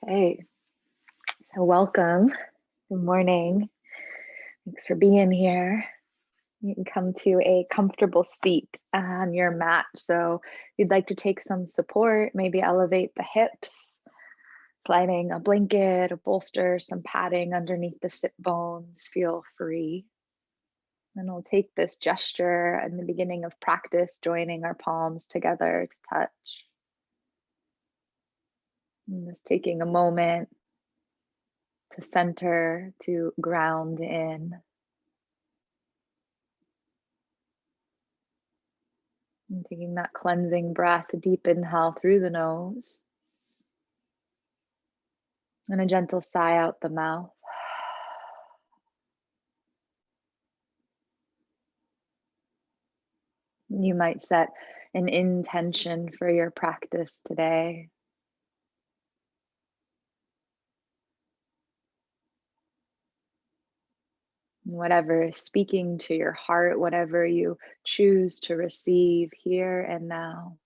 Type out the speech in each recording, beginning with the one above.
Hey, so welcome. Good morning. Thanks for being here. You can come to a comfortable seat on your mat. So, if you'd like to take some support, maybe elevate the hips, sliding a blanket, a bolster, some padding underneath the sit bones. Feel free. And we'll take this gesture in the beginning of practice, joining our palms together to touch. And just taking a moment to center, to ground in. And taking that cleansing breath, a deep inhale through the nose, and a gentle sigh out the mouth. You might set an intention for your practice today. Whatever is speaking to your heart, whatever you choose to receive here and now.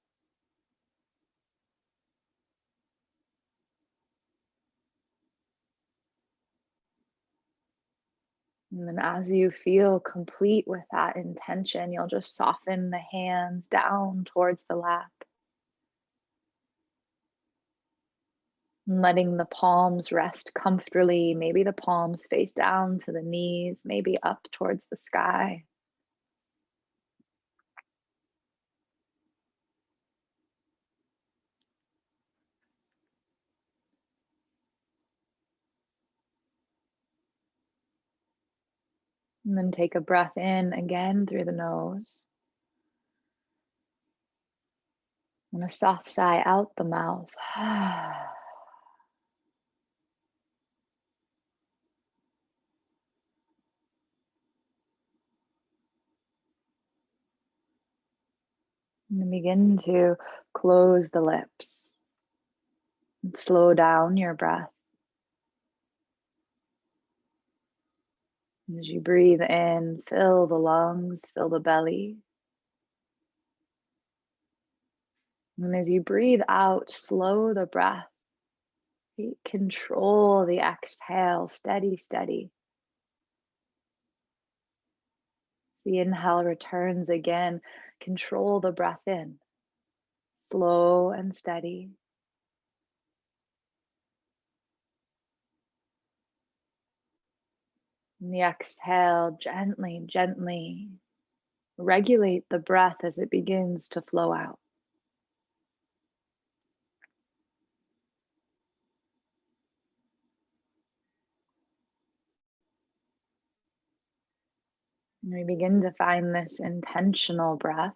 And then as you feel complete with that intention, you'll just soften the hands down towards the lap. Letting the palms rest comfortably, maybe the palms face down to the knees, maybe up towards the sky. And then take a breath in again through the nose. And a soft sigh out the mouth. And then begin to close the lips. And slow down your breath. As you breathe in, fill the lungs, fill the belly. And as you breathe out, slow the breath. Control the exhale, steady, steady. The inhale returns again. Control the breath in, slow and steady. And the exhale, gently, gently regulate the breath as it begins to flow out. And we begin to find this intentional breath.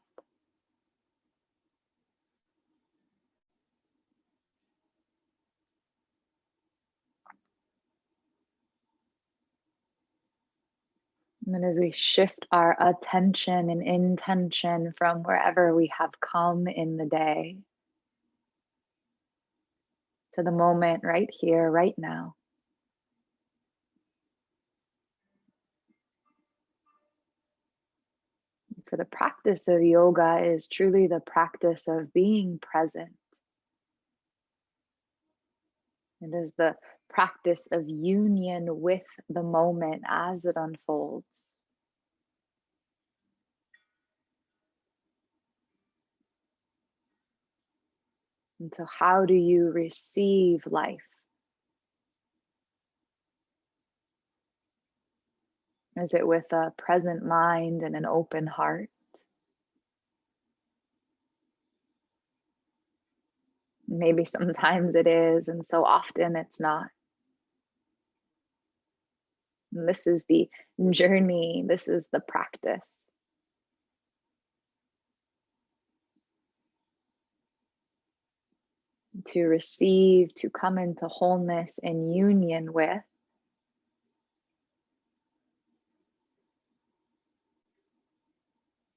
And then as we shift our attention and intention from wherever we have come in the day to the moment right here, right now. For the practice of yoga is truly the practice of being present. It is the practice of union with the moment as it unfolds. And so, how do you receive life? Is it with a present mind and an open heart? Maybe sometimes it is, and so often it's not. And this is the journey, this is the practice. To receive, to come into wholeness and union with.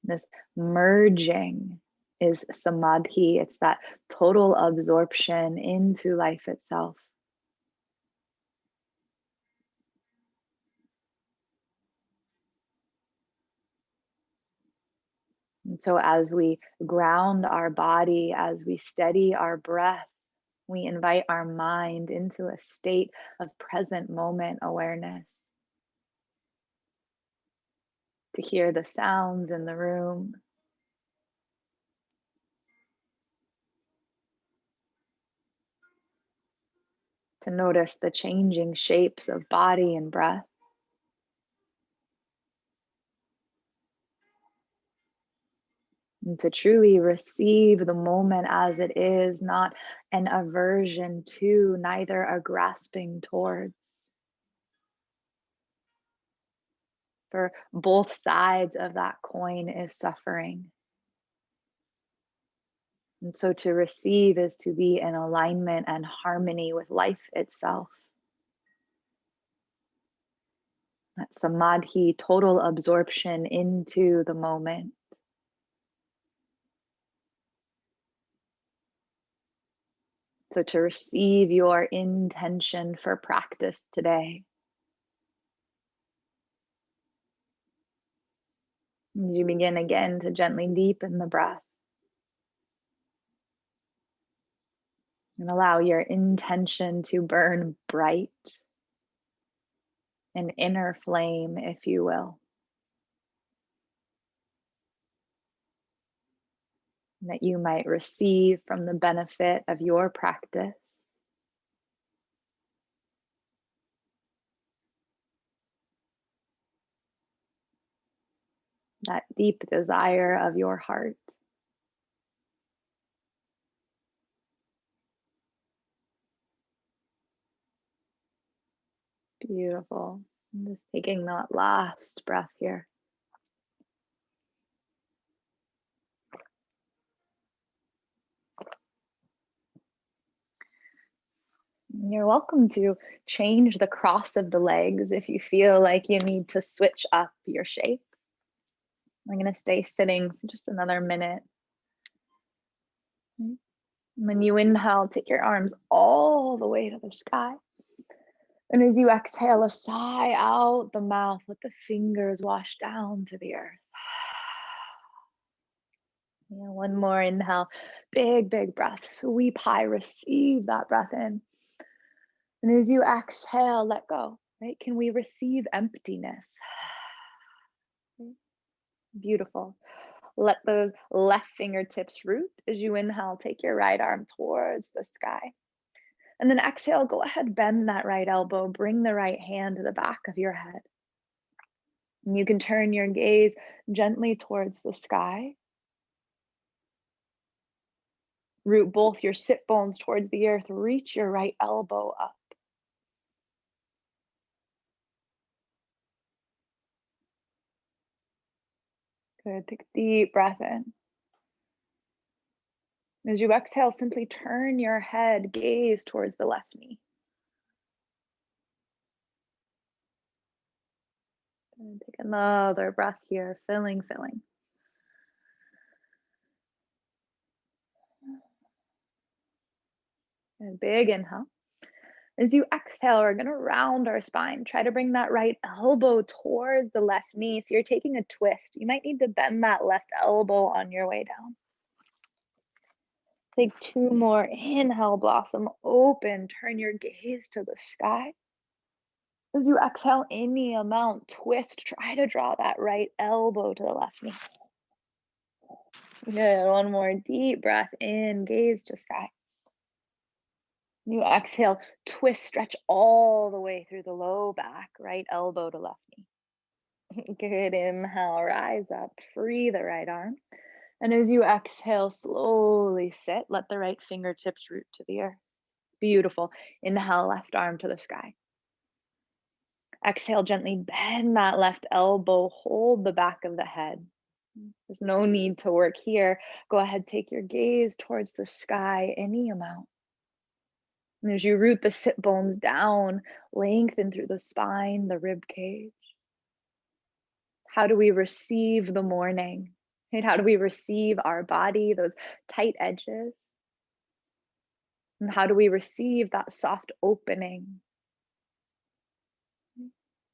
This merging is samadhi. It's that total absorption into life itself. And so, as we ground our body, as we steady our breath, We invite our mind into a state of present moment awareness, to hear the sounds in the room, to notice the changing shapes of body and breath, and to truly receive the moment as it is, not an aversion to, neither a grasping towards. For both sides of that coin is suffering. And so to receive is to be in alignment and harmony with life itself. That samadhi, total absorption into the moment. So to receive your intention for practice today. As you begin again to gently deepen the breath. And allow your intention to burn bright, an inner flame, if you will. That you might receive from the benefit of your practice. That deep desire of your heart. Beautiful. I'm just taking that last breath here. You're welcome to change the cross of the legs if you feel like you need to switch up your shape. I'm going to stay sitting for just another minute. When you inhale, take your arms all the way to the sky. And as you exhale a sigh out the mouth, let the fingers wash down to the earth. Yeah, one more inhale. Big, big breath. Sweep high. Receive that breath in. And as you exhale, let go. Right? Can we receive emptiness? Beautiful. Let those left fingertips root. As you inhale, take your right arm towards the sky. And then exhale, go ahead, bend that right elbow, bring the right hand to the back of your head. And you can turn your gaze gently towards the sky. Root both your sit bones towards the earth. Reach your right elbow up. Good. Take a deep breath in. As you exhale, simply turn your head, gaze towards the left knee. And take another breath here, filling. And big inhale. As you exhale, we're going to round our spine. Try to bring that right elbow towards the left knee. So you're taking a twist. You might need to bend that left elbow on your way down. Take two more. Inhale, blossom open. Turn your gaze to the sky. As you exhale any amount, twist. Try to draw that right elbow to the left knee. Good. One more deep breath in. Gaze to sky. You exhale, twist, stretch all the way through the low back, right elbow to left knee. Good. Inhale, rise up, free the right arm. And as you exhale, slowly sit. Let the right fingertips root to the earth. Beautiful. Inhale, left arm to the sky. Exhale, gently bend that left elbow. Hold the back of the head. There's no need to work here. Go ahead, take your gaze towards the sky, any amount. And as you root the sit bones down, lengthen through the spine, the rib cage. How do we receive the morning? Right? How do we receive our body, those tight edges? And how do we receive that soft opening?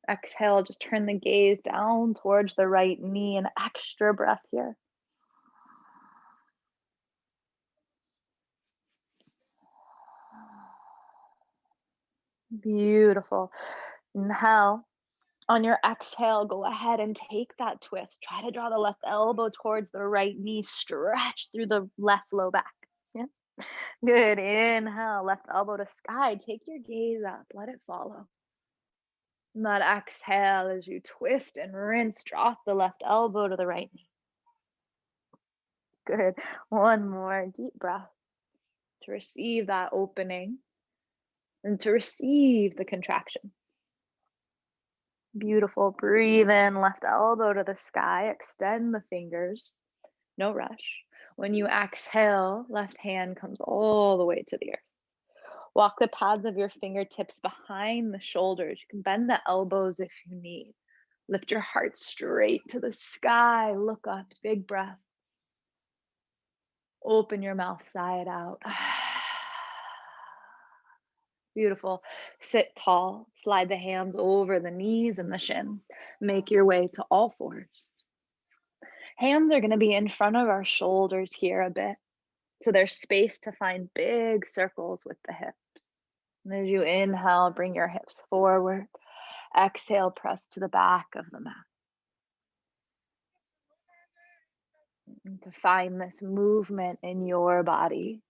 Exhale, just turn the gaze down towards the right knee, an extra breath here. Beautiful. Inhale. On your exhale, go ahead and take that twist. Try to draw the left elbow towards the right knee. Stretch through the left low back. Yeah. Good. Inhale, left elbow to sky. Take your gaze up. Let it follow. And that exhale as you twist and rinse, drop the left elbow to the right knee. Good. One more deep breath to receive that opening and to receive the contraction. Beautiful. Breathe in, left elbow to the sky. Extend the fingers. No rush. When you exhale, left hand comes all the way to the earth. Walk the pads of your fingertips behind the shoulders. You can bend the elbows if you need. Lift your heart straight to the sky. Look up. Big breath. Open your mouth, sigh it out. Beautiful. Sit tall. Slide the hands over the knees and the shins. Make your way to all fours. Hands are going to be in front of our shoulders here a bit. So there's space to find big circles with the hips. And as you inhale, bring your hips forward. Exhale, press to the back of the mat. And to find this movement in your body,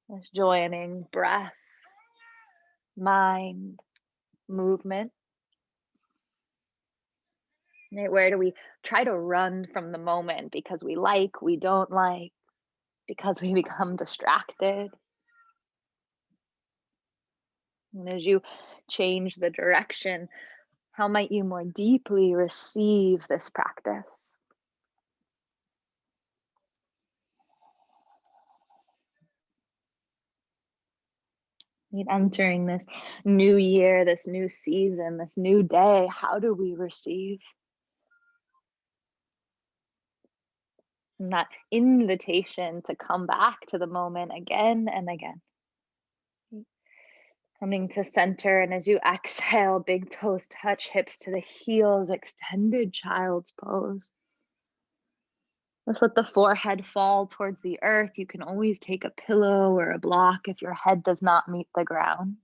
this joining breath, mind, movement. Right? Where do we try to run from the moment because we don't like, because we become distracted? And as you change the direction, how might you more deeply receive this practice? Entering this new year, this new season, this new day, how do we receive? And that invitation to come back to the moment again and again. Coming to center, and as you exhale, big toes touch, hips to the heels, extended child's pose. Let's let the forehead fall towards the earth. You can always take a pillow or a block if your head does not meet the ground.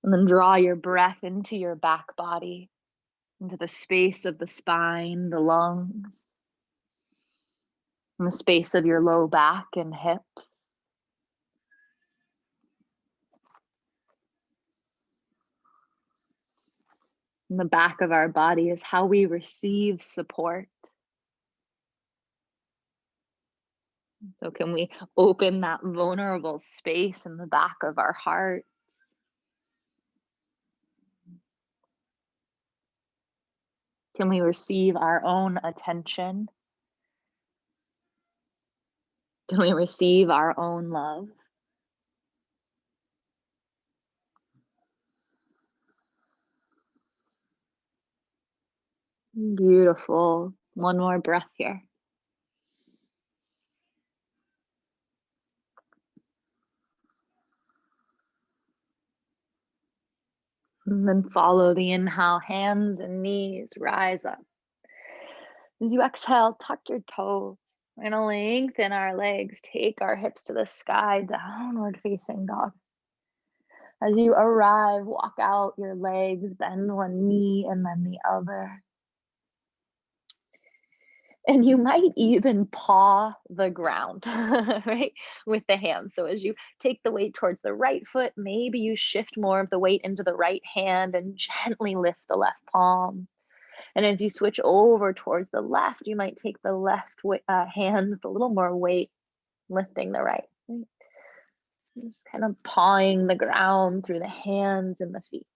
And then draw your breath into your back body, into the space of the spine, the lungs, and the space of your low back and hips. And the back of our body is how we receive support. So can we open that vulnerable space in the back of our heart? Can we receive our own attention? Can we receive our own love? Beautiful. One more breath here. And then follow the inhale, hands and knees, rise up. As you exhale, tuck your toes. We're gonna lengthen our legs, take our hips to the sky, downward facing dog. As you arrive, walk out your legs, bend one knee and then the other. And you might even paw the ground, right, with the hands. So as you take the weight towards the right foot, maybe you shift more of the weight into the right hand and gently lift the left palm. And as you switch over towards the left, you might take the left hand with a little more weight, lifting the right. Just kind of pawing the ground through the hands and the feet.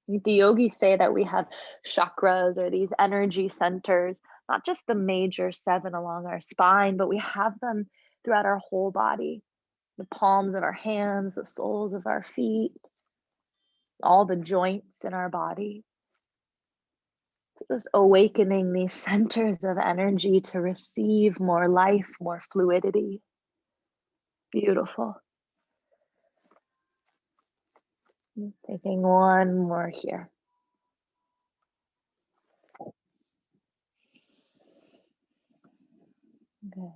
The yogis say that we have chakras, or these energy centers, not just the major 7 along our spine, but we have them throughout our whole body. The palms of our hands, the soles of our feet, all the joints in our body. So just awakening these centers of energy to receive more life, more fluidity. Beautiful. Taking one more here. Good.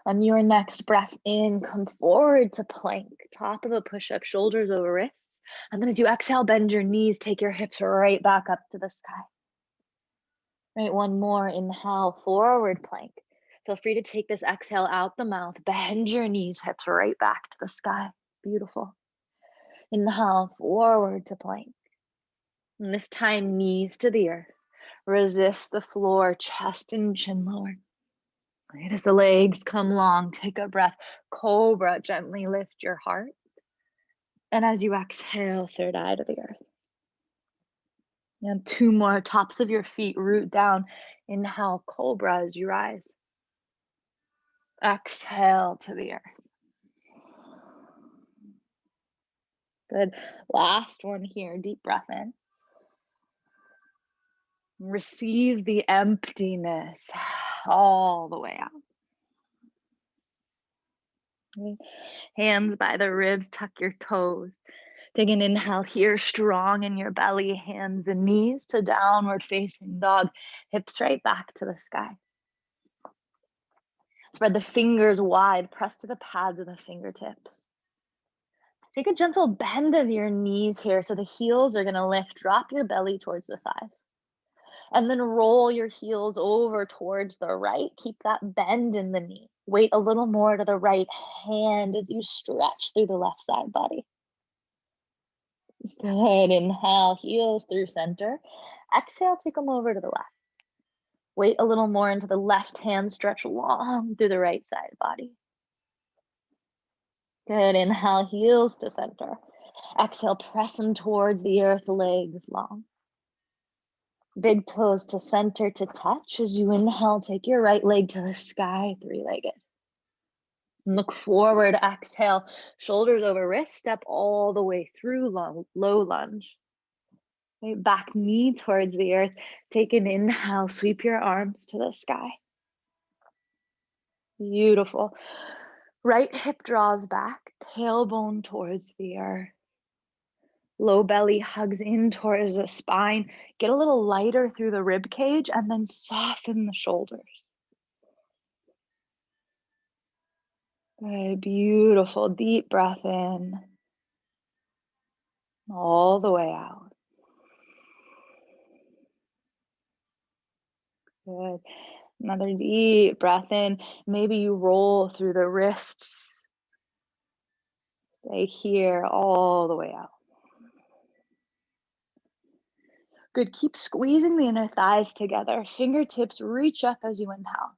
On your next breath in, come forward to plank, top of a push-up, shoulders over wrists. And then as you exhale, bend your knees, take your hips right back up to the sky. Right, one more, inhale, forward plank. Feel free to take this exhale out the mouth, bend your knees, hips right back to the sky. Beautiful. Inhale, forward to plank. And this time, knees to the earth. Resist the floor, chest and chin lowered. Right, as the legs come long, take a breath. Cobra, gently lift your heart. And as you exhale, third eye to the earth. And two more, tops of your feet, root down. Inhale, cobra as you rise. Exhale to the earth. Good. Last one here, deep breath in. Receive the emptiness all the way out. Okay. Hands by the ribs, tuck your toes. Take an inhale here, strong in your belly, hands and knees to downward facing dog, hips right back to the sky. Spread the fingers wide, press to the pads of the fingertips. Take a gentle bend of your knees here so the heels are gonna lift. Drop your belly towards the thighs. And then roll your heels over towards the right. Keep that bend in the knee. Weight a little more to the right hand as you stretch through the left side body. Good. Inhale, heels through center. Exhale, take them over to the left. Weight a little more into the left hand. Stretch long through the right side body. Good. Inhale, heels to center. Exhale, press them towards the earth, legs long. Big toes to center to touch. As you inhale, take your right leg to the sky, three-legged. Look forward, exhale, shoulders over wrist, step all the way through low lunge. Right, back knee towards the earth. Take an inhale, sweep your arms to the sky. Beautiful. Right hip draws back, tailbone towards the earth. Low belly hugs in towards the spine. Get a little lighter through the rib cage and then soften the shoulders. Good, beautiful. Deep breath in. All the way out. Good. Another deep breath in. Maybe you roll through the wrists. Stay here all the way out. Good. Keep squeezing the inner thighs together. Fingertips reach up as you inhale.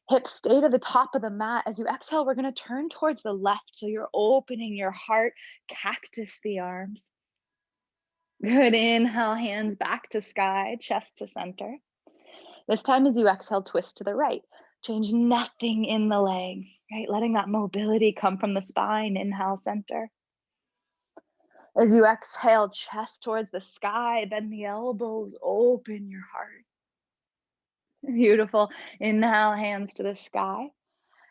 Hips stay to the top of the mat. As you exhale, we're going to turn towards the left. So you're opening your heart, cactus the arms. Good. Inhale, hands back to sky, chest to center. This time as you exhale, twist to the right. Change nothing in the legs, right? Letting that mobility come from the spine. Inhale, center. As you exhale, chest towards the sky, bend the elbows, open your heart. Beautiful. Inhale, hands to the sky.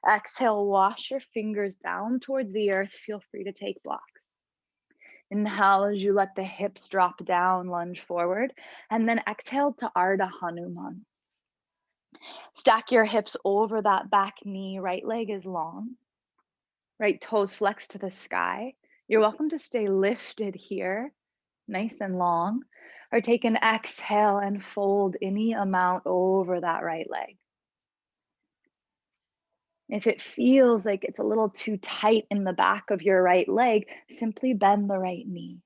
Exhale, wash your fingers down towards the earth. Feel free to take blocks. Inhale as you let the hips drop down, lunge forward. And then exhale to Ardha Hanuman. Stack your hips over that back knee. Right leg is long. Right toes flex to the sky. You're welcome to stay lifted here, nice and long, or take an exhale and fold any amount over that right leg. If it feels like it's a little too tight in the back of your right leg, simply bend the right knee.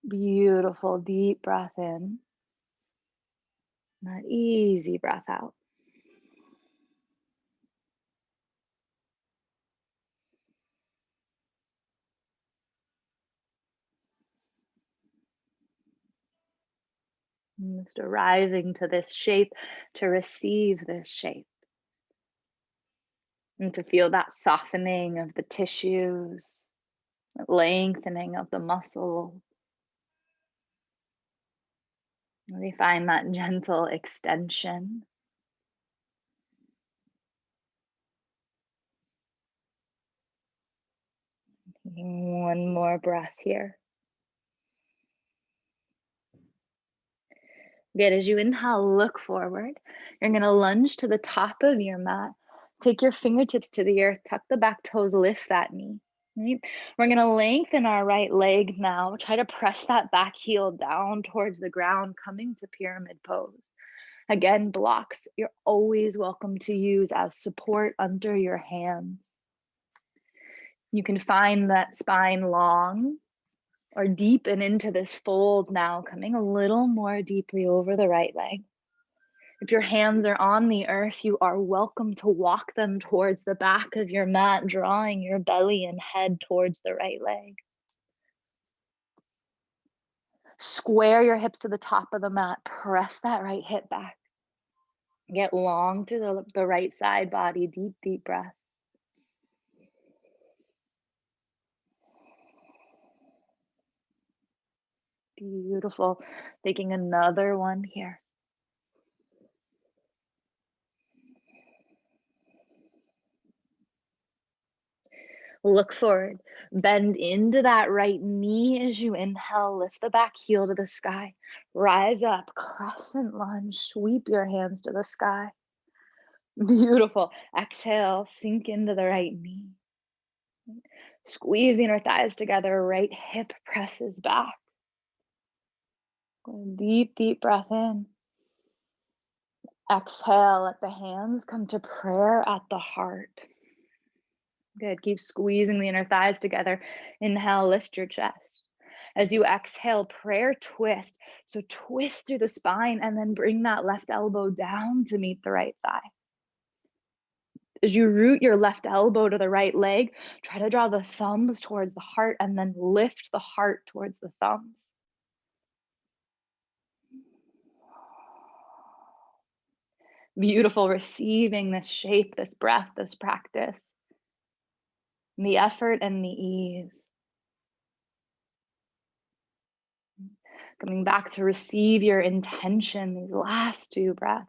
Beautiful, deep breath in. That easy breath out. And just arriving to this shape, to receive this shape. And to feel that softening of the tissues, that lengthening of the muscle. Really find that gentle extension. One more breath here. Good. As you inhale, look forward. You're going to lunge to the top of your mat. Take your fingertips to the earth, tuck the back toes, lift that knee. Right? We're going to lengthen our right leg now. Try to press that back heel down towards the ground, coming to pyramid pose. Again, blocks you're always welcome to use as support under your hands. You can find that spine long or deepen into this fold now, coming a little more deeply over the right leg. If your hands are on the earth, you are welcome to walk them towards the back of your mat, drawing your belly and head towards the right leg. Square your hips to the top of the mat. Press that right hip back. Get long through the right side body. Deep, deep breath. Beautiful. Taking another one here. Look forward. Bend into that right knee as you inhale. Lift the back heel to the sky. Rise up. Crescent lunge. Sweep your hands to the sky. Beautiful. Exhale. Sink into the right knee. Squeezing our thighs together. Right hip presses back. Deep, deep breath in. Exhale. Let the hands come to prayer at the heart. Good. Keep squeezing the inner thighs together. Inhale, lift your chest. As you exhale, prayer twist. So twist through the spine and then bring that left elbow down to meet the right thigh. As you root your left elbow to the right leg, try to draw the thumbs towards the heart and then lift the heart towards the thumbs. Beautiful. Receiving this shape, this breath, this practice, the effort and the ease. Coming back to receive your intention, these last two breaths.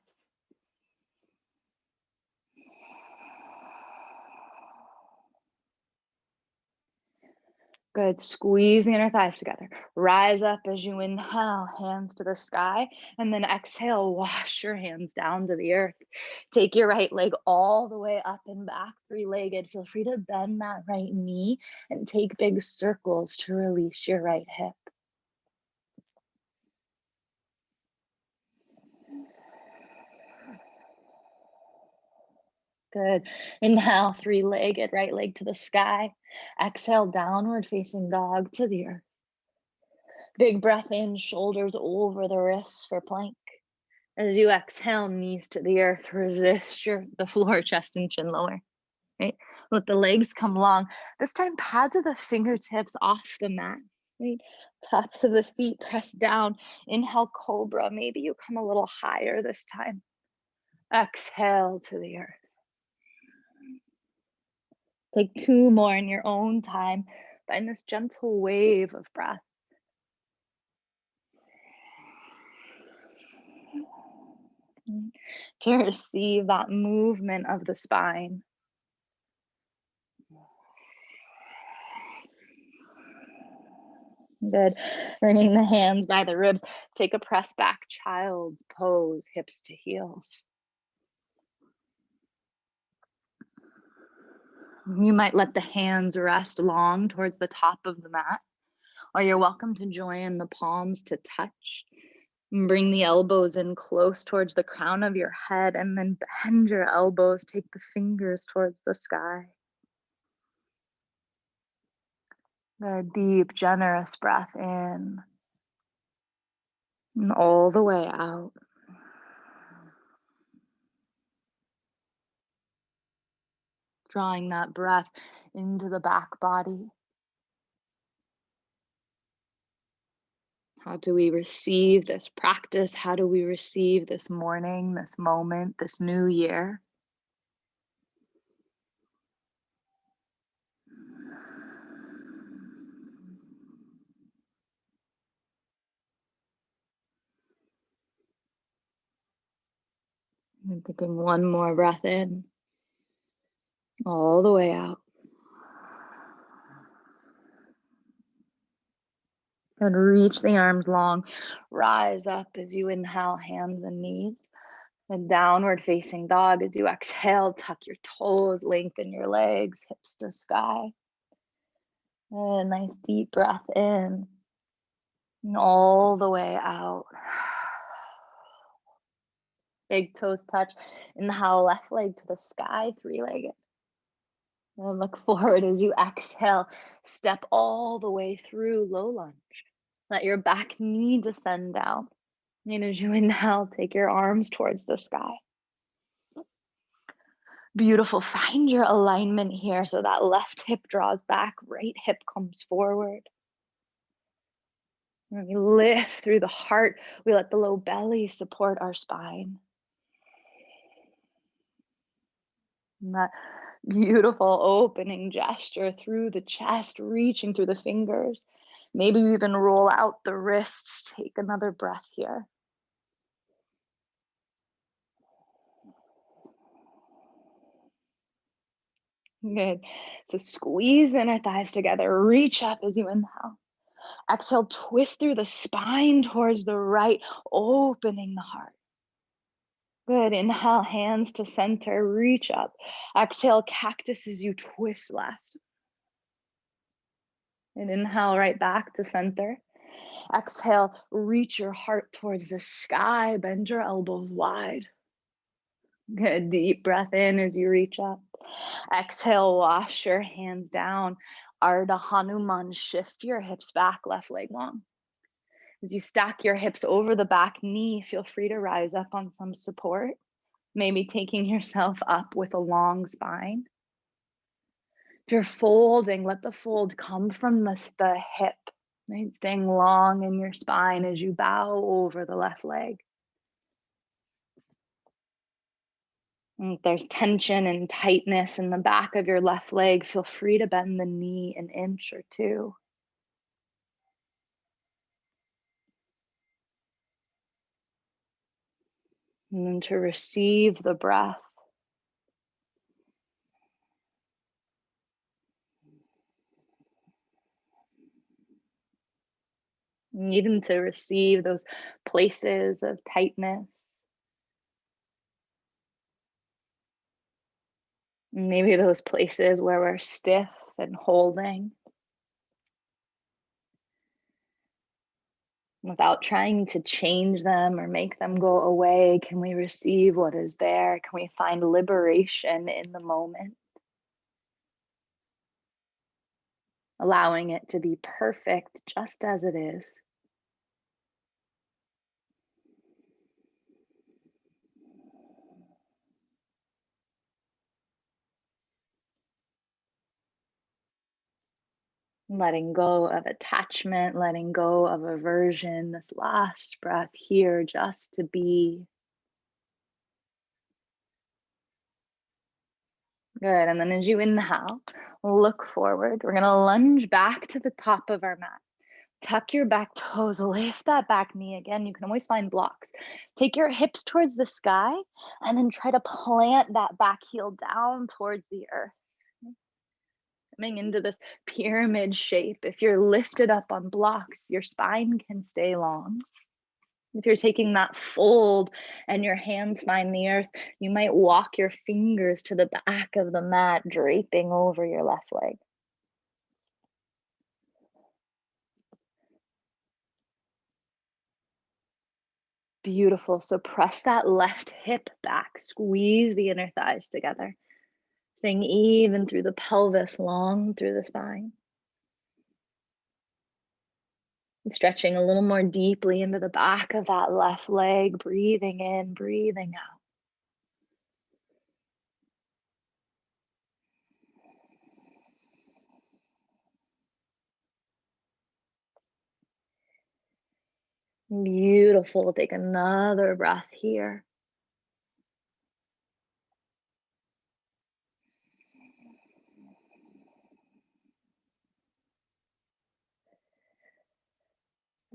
Good. Squeeze the inner thighs together. Rise up as you inhale, hands to the sky, and then exhale, wash your hands down to the earth. Take your right leg all the way up and back, three-legged. Feel free to bend that right knee and take big circles to release your right hip. Good. Inhale, three-legged, right leg to the sky. Exhale, downward facing dog to the earth. Big breath in, shoulders over the wrists for plank. As you exhale, knees to the earth, resist the floor, chest and chin lower. Right? Let the legs come long. This time, pads of the fingertips off the mat. Right? Tops of the feet press down. Inhale, cobra. Maybe you come a little higher this time. Exhale to the earth. Take two more in your own time. Find this gentle wave of breath. To receive that movement of the spine. Good. Bringing the hands by the ribs. Take a press back, child's pose, hips to heels. You might let the hands rest long towards the top of the mat, or you're welcome to join the palms to touch. Bring the elbows in close towards the crown of your head and then bend your elbows. Take the fingers towards the sky. A deep, generous breath in and all the way out. Drawing that breath into the back body. How do we receive this practice? How do we receive this morning, this moment, this new year? And taking one more breath in, all the way out. And reach the arms long. Rise up as you inhale, hands and knees. And downward facing dog as you exhale, tuck your toes, lengthen your legs, hips to sky. And a nice deep breath in. And all the way out. Big toes touch. Inhale, left leg to the sky, three-legged. And look forward as you exhale. Step all the way through low lunge. Let your back knee descend down. And as you inhale, take your arms towards the sky. Beautiful. Find your alignment here so that left hip draws back, right hip comes forward. And we lift through the heart. We let the low belly support our spine. And that beautiful opening gesture through the chest, reaching through the fingers. Maybe you even roll out the wrists. Take another breath here. Good. So squeeze inner thighs together. Reach up as you inhale. Exhale, twist through the spine towards the right, opening the heart. Good. Inhale, hands to center, reach up. Exhale, cactus as you twist left. And inhale, right back to center. Exhale, reach your heart towards the sky, bend your elbows wide. Good. Deep breath in as you reach up. Exhale, wash your hands down. Ardha Hanuman, shift your hips back, left leg long. As you stack your hips over the back knee, feel free to rise up on some support, maybe taking yourself up with a long spine. If you're folding, let the fold come from the hip, right? Staying long in your spine as you bow over the left leg. And if there's tension and tightness in the back of your left leg, feel free to bend the knee an inch or two. And then to receive the breath. And even to receive those places of tightness. Maybe those places where we're stiff and holding. Without trying to change them or make them go away, can we receive what is there? Can we find liberation in the moment? Allowing it to be perfect just as it is. Letting go of attachment, letting go of aversion, this last breath here just to be. Good. And then as you inhale, look forward. We're going to lunge back to the top of our mat. Tuck your back toes, lift that back knee again. You can always find blocks. Take your hips towards the sky and then try to plant that back heel down towards the earth. Coming into this pyramid shape. If you're lifted up on blocks, your spine can stay long. If you're taking that fold and your hands find the earth, you might walk your fingers to the back of the mat, draping over your left leg. Beautiful. So press that left hip back, squeeze the inner thighs together. Staying even through the pelvis, long through the spine. And stretching a little more deeply into the back of that left leg, breathing in, breathing out. Beautiful. Take another breath here.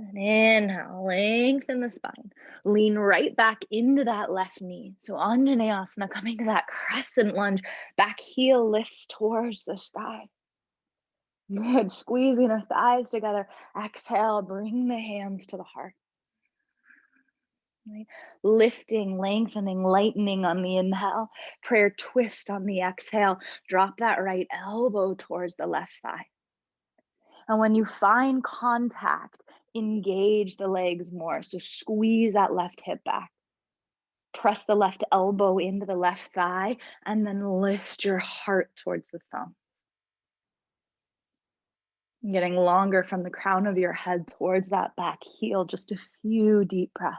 And inhale, lengthen the spine. Lean right back into that left knee. So Anjaneyasana, coming to that crescent lunge. Back heel lifts towards the sky. Good. Squeezing our thighs together. Exhale, bring the hands to the heart. Right? Lifting, lengthening, lightening on the inhale. Prayer twist on the exhale. Drop that right elbow towards the left thigh. And when you find contact, engage the legs more. So squeeze that left hip back. Press the left elbow into the left thigh, and then lift your heart towards the thumb. Getting longer from the crown of your head towards that back heel. Just a few deep breaths.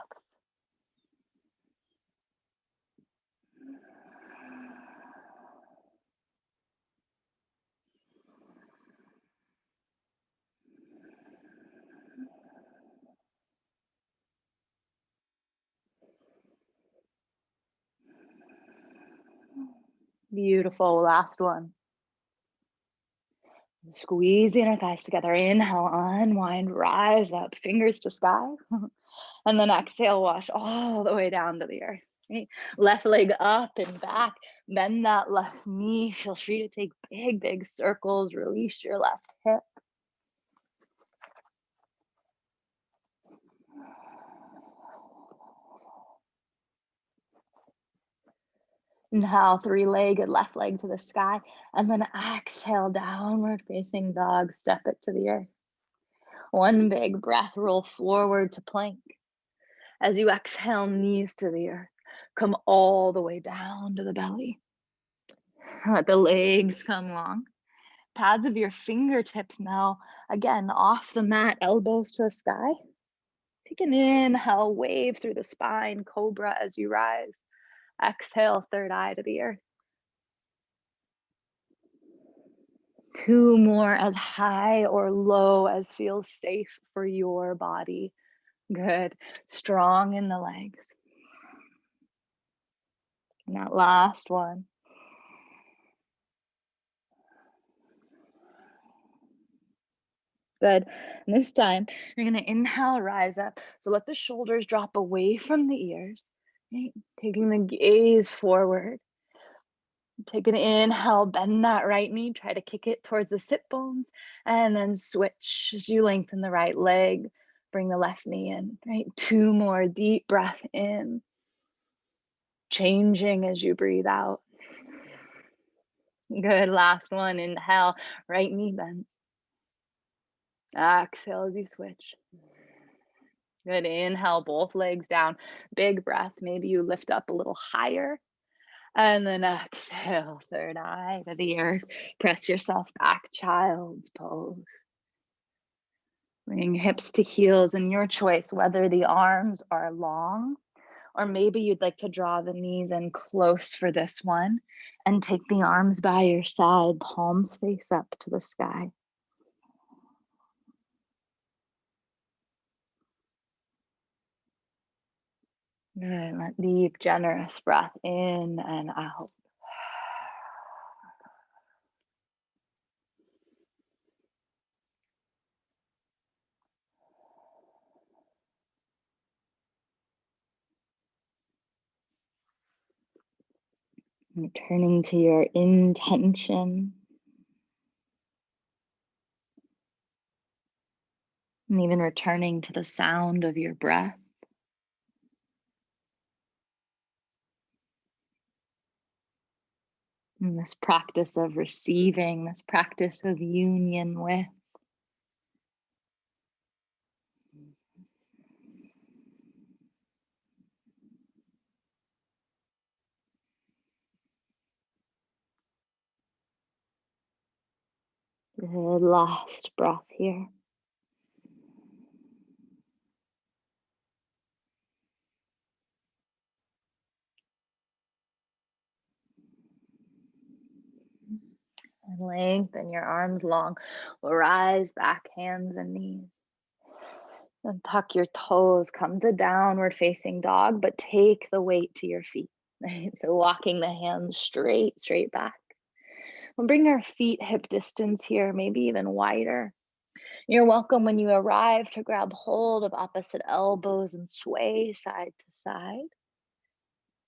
Beautiful. Last one. Squeezing our thighs together. Inhale, unwind, rise up, fingers to sky. And then exhale, wash all the way down to the earth. Right? Left leg up and back. Bend that left knee. Feel free to take big, big circles. Release your left hip. Inhale, three-legged, left leg to the sky. And then exhale, downward facing dog. Step it to the earth. One big breath, roll forward to plank. As you exhale, knees to the earth. Come all the way down to the belly. Let the legs come long. Pads of your fingertips now, again, off the mat, elbows to the sky. Take an inhale, wave through the spine, cobra as you rise. Exhale, third eye to the earth. Two more, as high or low as feels safe for your body. Good. Strong in the legs. And that last one. Good. And this time, you're going to inhale, rise up. So let the shoulders drop away from the ears. Right? Taking the gaze forward. Take an inhale, bend that right knee, try to kick it towards the sit bones, and then switch as you lengthen the right leg. Bring the left knee in, right? Two more, deep breath in. Changing as you breathe out. Good, last one, inhale, right knee bends. Exhale as you switch. Good, inhale, both legs down. Big breath, maybe you lift up a little higher. And then exhale, third eye to the earth. Press yourself back, child's pose. Bring hips to heels, and your choice, whether the arms are long, or maybe you'd like to draw the knees in close for this one, and take the arms by your side, palms face up to the sky. Good. Let deep, generous breath in and out. Returning to your intention. And even returning to the sound of your breath. And this practice of receiving, this practice of union with. Good, last breath here. And lengthen your arms long. Rise back, hands and knees. And tuck your toes. Come to downward facing dog, but take the weight to your feet. Right? So walking the hands straight back. We'll bring our feet hip distance here, maybe even wider. You're welcome when you arrive to grab hold of opposite elbows and sway side to side.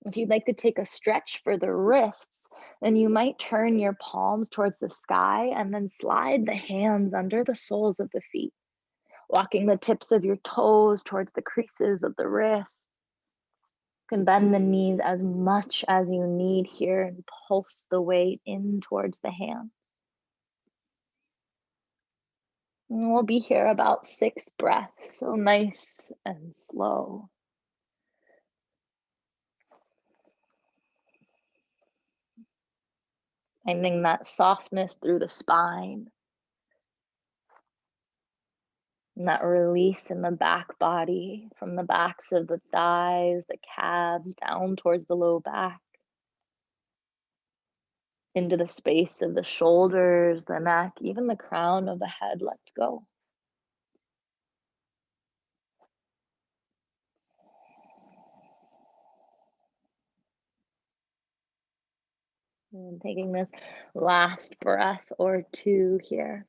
If you'd like to take a stretch for the wrists, then you might turn your palms towards the sky and then slide the hands under the soles of the feet, walking the tips of your toes towards the creases of the wrist. You can bend the knees as much as you need here and pulse the weight in towards the hands. And we'll be here about 6 breaths, so nice and slow. Finding that softness through the spine and that release in the back body from the backs of the thighs, the calves, down towards the low back, into the space of the shoulders, the neck, even the crown of the head lets go. And taking this last breath or two here.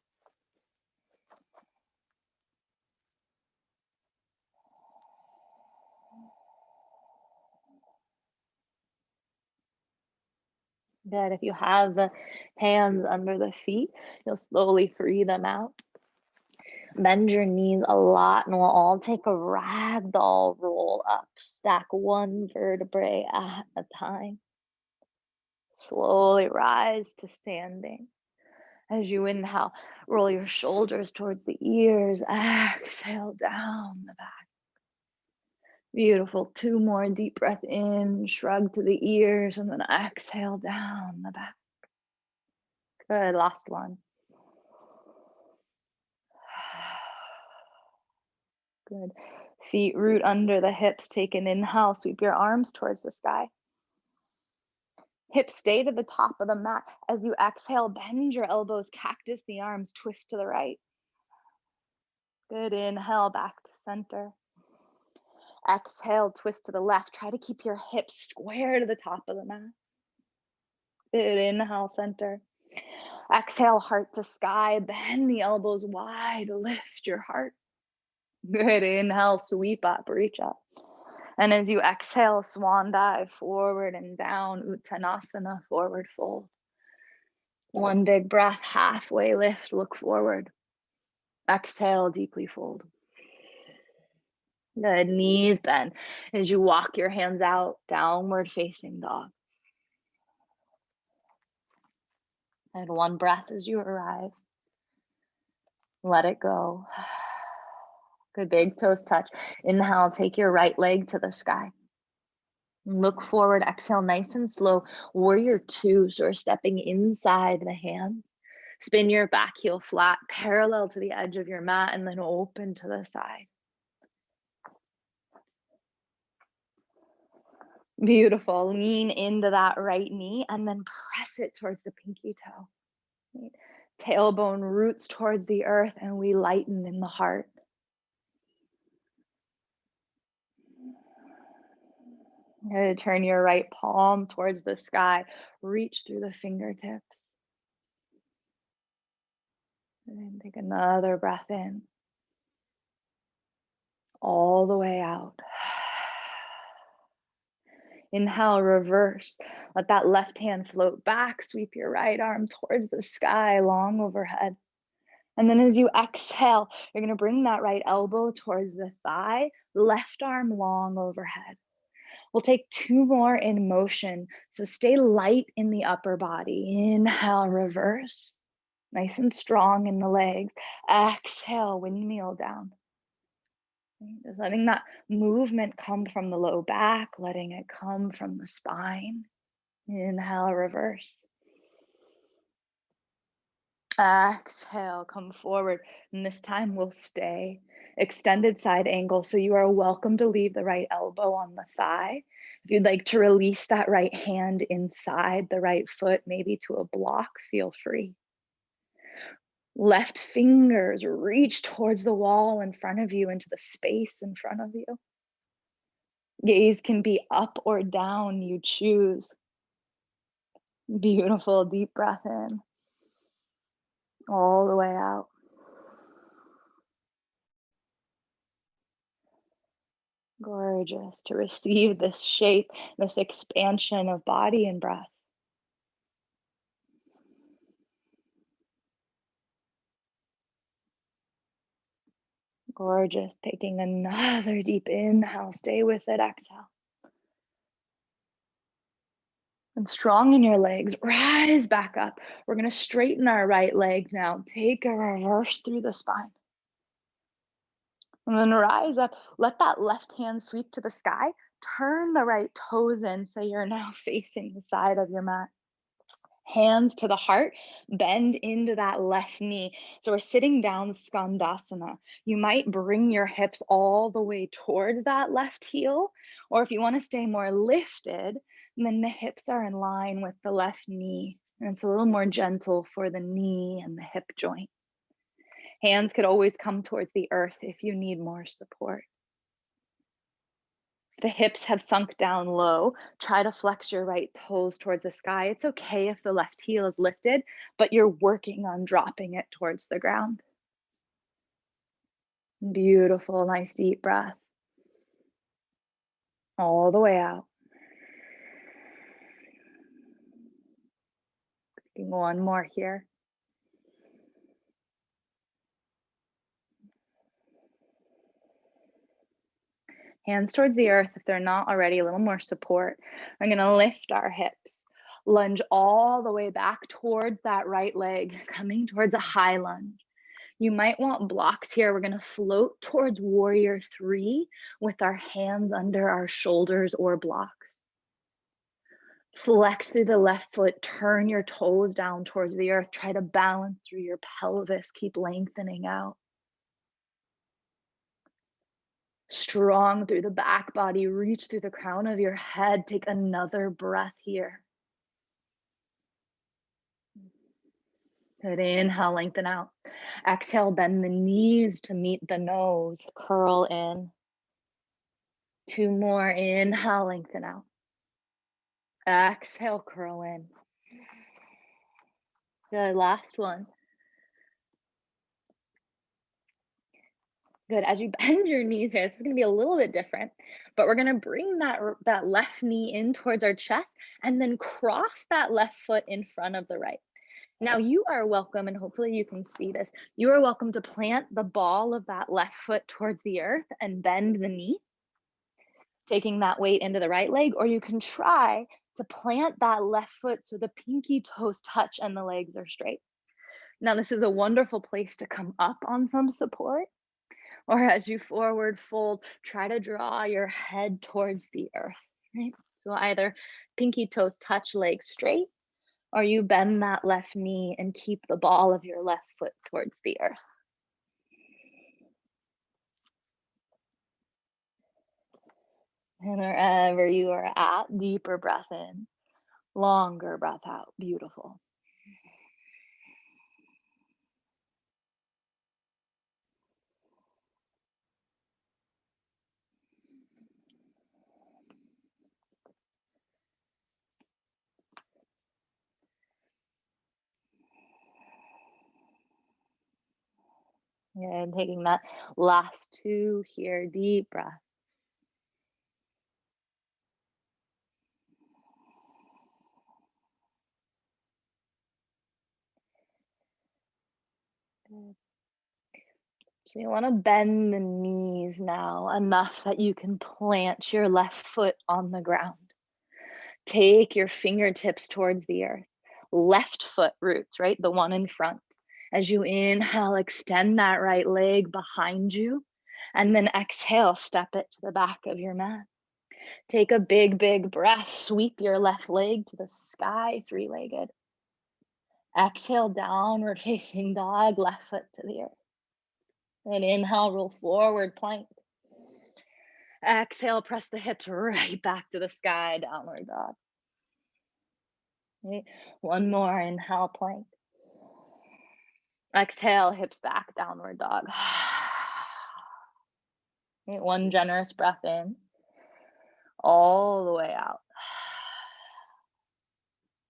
Good. If you have the hands under the feet, you'll slowly free them out. Bend your knees a lot, and we'll all take a ragdoll roll up. Stack one vertebrae at a time. Slowly rise to standing. As you inhale, roll your shoulders towards the ears. Exhale down the back. Beautiful. 2 more deep breath in, shrug to the ears, and then exhale down the back. Good. Last one. Good. Feet root under the hips. Take an inhale. Sweep your arms towards the sky. Hips stay to the top of the mat. As you exhale, bend your elbows, cactus the arms, twist to the right. Good. Inhale, back to center. Exhale, twist to the left. Try to keep your hips square to the top of the mat. Good. Inhale, center. Exhale, heart to sky. Bend the elbows wide. Lift your heart. Good. Inhale, sweep up, reach up. And as you exhale, swan dive forward and down, Uttanasana, forward fold. One big breath, halfway lift, look forward. Exhale, deeply fold. Good. Knees bend as you walk your hands out, downward facing dog. And one breath as you arrive. Let it go. Good. Big toes touch. Inhale, take your right leg to the sky. Look forward, exhale nice and slow. Warrior 2, so we're stepping inside the hands. Spin your back heel flat, parallel to the edge of your mat, and then open to the side. Beautiful. Lean into that right knee and then press it towards the pinky toe. Tailbone roots towards the earth, and we lighten in the heart. Good. Turn your right palm towards the sky. Reach through the fingertips. And then take another breath in. All the way out. Inhale, reverse. Let that left hand float back. Sweep your right arm towards the sky, long overhead. And then as you exhale, you're going to bring that right elbow towards the thigh, left arm long overhead. We'll take 2 more in motion. So stay light in the upper body. Inhale, reverse. Nice and strong in the legs. Exhale, windmill down. Just letting that movement come from the low back, letting it come from the spine. Inhale, reverse. Exhale, come forward. And this time we'll stay. Extended side angle. So you are welcome to leave the right elbow on the thigh. If you'd like to release that right hand inside the right foot, maybe to a block, feel free. Left fingers reach towards the wall in front of you, into the space in front of you. Gaze can be up or down, you choose. Beautiful, deep breath in. All the way out. Gorgeous to receive this shape, this expansion of body and breath. Gorgeous. Taking another deep inhale. Stay with it. Exhale. And strong in your legs. Rise back up. We're going to straighten our right leg now. Take a reverse through the spine. And then rise up. Let that left hand sweep to the sky. Turn the right toes in so you're now facing the side of your mat. Hands to the heart, bend into that left knee. So we're sitting down skandasana. You might bring your hips all the way towards that left heel, or if you want to stay more lifted, then the hips are in line with the left knee. And it's a little more gentle for the knee and the hip joint. Hands could always come towards the earth if you need more support. The hips have sunk down low. Try to flex your right toes towards the sky. It's okay if the left heel is lifted, but you're working on dropping it towards the ground. Beautiful, nice deep breath. All the way out. Taking one more here. Hands towards the earth if they're not already, a little more support. I'm going to lift our hips. Lunge all the way back towards that right leg, coming towards a high lunge. You might want blocks here. We're going to float towards warrior 3 with our hands under our shoulders or blocks. Flex through the left foot, turn your toes down towards the earth. Try to balance through your pelvis. Keep lengthening out. Strong through the back body, reach through the crown of your head. Take another breath here. Good, inhale, lengthen out. Exhale, bend the knees to meet the nose, curl in. 2 more, inhale, lengthen out. Exhale, curl in. Good, last one. Good, as you bend your knees here, this is gonna be a little bit different, but we're gonna bring that left knee in towards our chest and then cross that left foot in front of the right. Now you are welcome, and hopefully you can see this, you are welcome to plant the ball of that left foot towards the earth and bend the knee, taking that weight into the right leg, or you can try to plant that left foot so the pinky toes touch and the legs are straight. Now this is a wonderful place to come up on some support, or as you forward fold, try to draw your head towards the earth, right? So either pinky toes touch, legs straight, or you bend that left knee and keep the ball of your left foot towards the earth. And wherever you are at, deeper breath in, longer breath out. Beautiful. And taking that last 2 here, deep breath. Good. So you want to bend the knees now enough that you can plant your left foot on the ground. Take your fingertips towards the earth. Left foot roots, right? The one in front. As you inhale, extend that right leg behind you. And then exhale, step it to the back of your mat. Take a big, big breath. Sweep your left leg to the sky, 3-legged. Exhale, downward facing dog, left foot to the earth. And inhale, roll forward, plank. Exhale, press the hips right back to the sky, downward dog. Okay. One more, inhale, plank. Exhale, hips back, downward dog. Okay. One generous breath in, all the way out.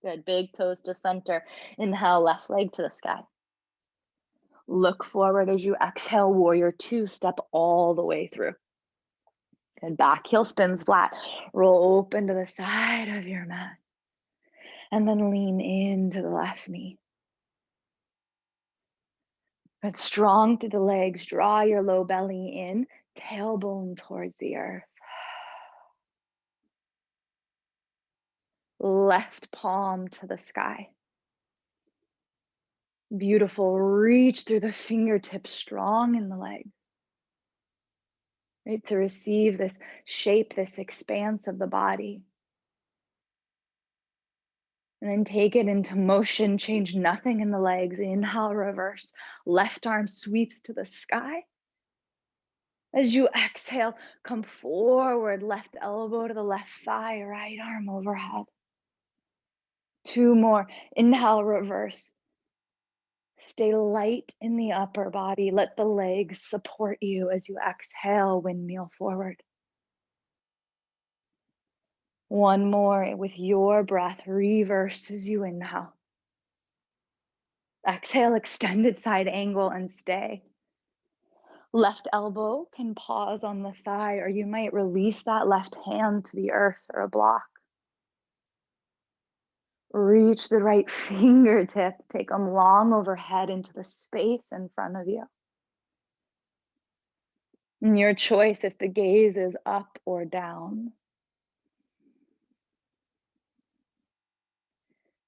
Good, big toes to center. Inhale, left leg to the sky. Look forward as you exhale, warrior 2, step all the way through. Good. Back heel spins flat. Roll open to the side of your mat. And then lean into the left knee. Good. Strong through the legs. Draw your low belly in. Tailbone towards the earth. Left palm to the sky. Beautiful. Reach through the fingertips, strong in the legs. Right? To receive this shape, this expanse of the body. And then take it into motion. Change nothing in the legs. Inhale, reverse. Left arm sweeps to the sky. As you exhale, come forward. Left elbow to the left thigh. Right arm overhead. 2 more. Inhale, reverse. Stay light in the upper body. Let the legs support you as you exhale, windmill forward. 1 more with your breath. Reverse as you inhale. Exhale, extended side angle and stay. Left elbow can pause on the thigh, or you might release that left hand to the earth or a block. Reach the right fingertips, take them long overhead into the space in front of you. And your choice if the gaze is up or down.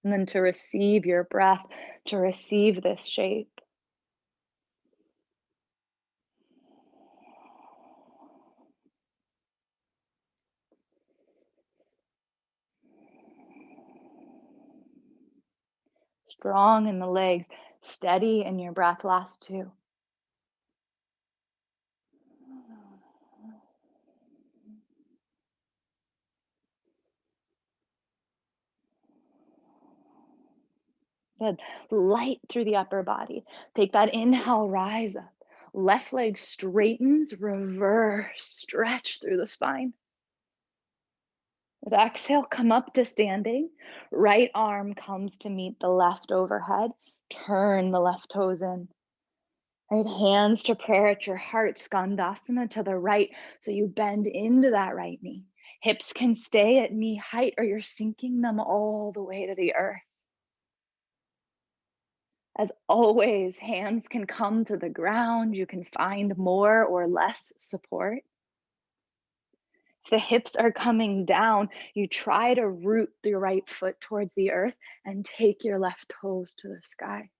And then to receive your breath, to receive this shape. Strong in the legs, steady in your breath, last 2. Good. Light through the upper body. Take that inhale, rise up. Left leg straightens, reverse, stretch through the spine. With exhale, come up to standing. Right arm comes to meet the left overhead. Turn the left toes in. Right hands to prayer at your heart, skandasana to the right. So you bend into that right knee. Hips can stay at knee height or you're sinking them all the way to the earth. As always, hands can come to the ground. You can find more or less support. If the hips are coming down, you try to root the right foot towards the earth and take your left toes to the sky.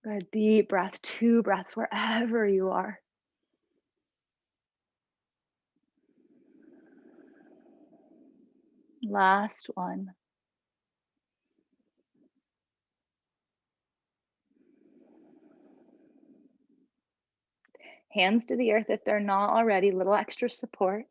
Good, deep breath, 2 breaths wherever you are. Last one. Hands to the earth if they're not already, little extra support.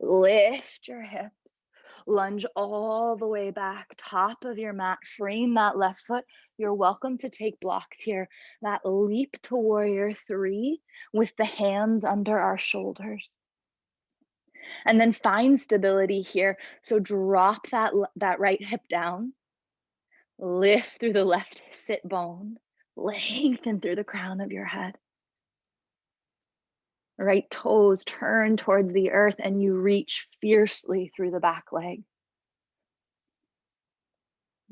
Lift your hips. Lunge all the way back, top of your mat. Frame that left foot. You're welcome to take blocks here. That leap to warrior 3 with the hands under our shoulders. And then find stability here. So drop that right hip down. Lift through the left sit bone. Lengthen through the crown of your head. Right toes turn towards the earth and you reach fiercely through the back leg.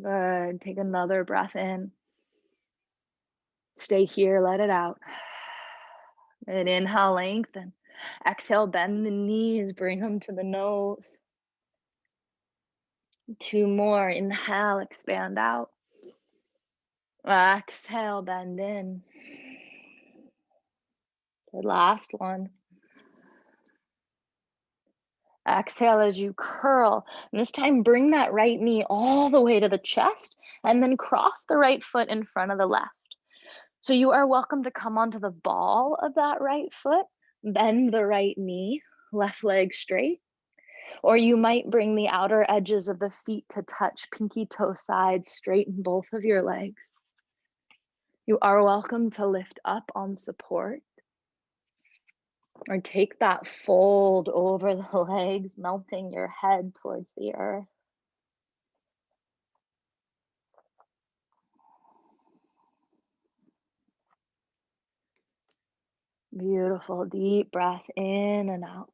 Good. Take another breath in. Stay here, let it out. And inhale, lengthen. Exhale, bend the knees, bring them to the nose. 2 more. Inhale, expand out. Exhale, bend in. The last one. Exhale as you curl. And this time, bring that right knee all the way to the chest and then cross the right foot in front of the left. So you are welcome to come onto the ball of that right foot, bend the right knee, left leg straight. Or you might bring the outer edges of the feet to touch, pinky toe sides, straighten both of your legs. You are welcome to lift up on support. Or take that fold over the legs, melting your head towards the earth. Beautiful. Deep breath in and out.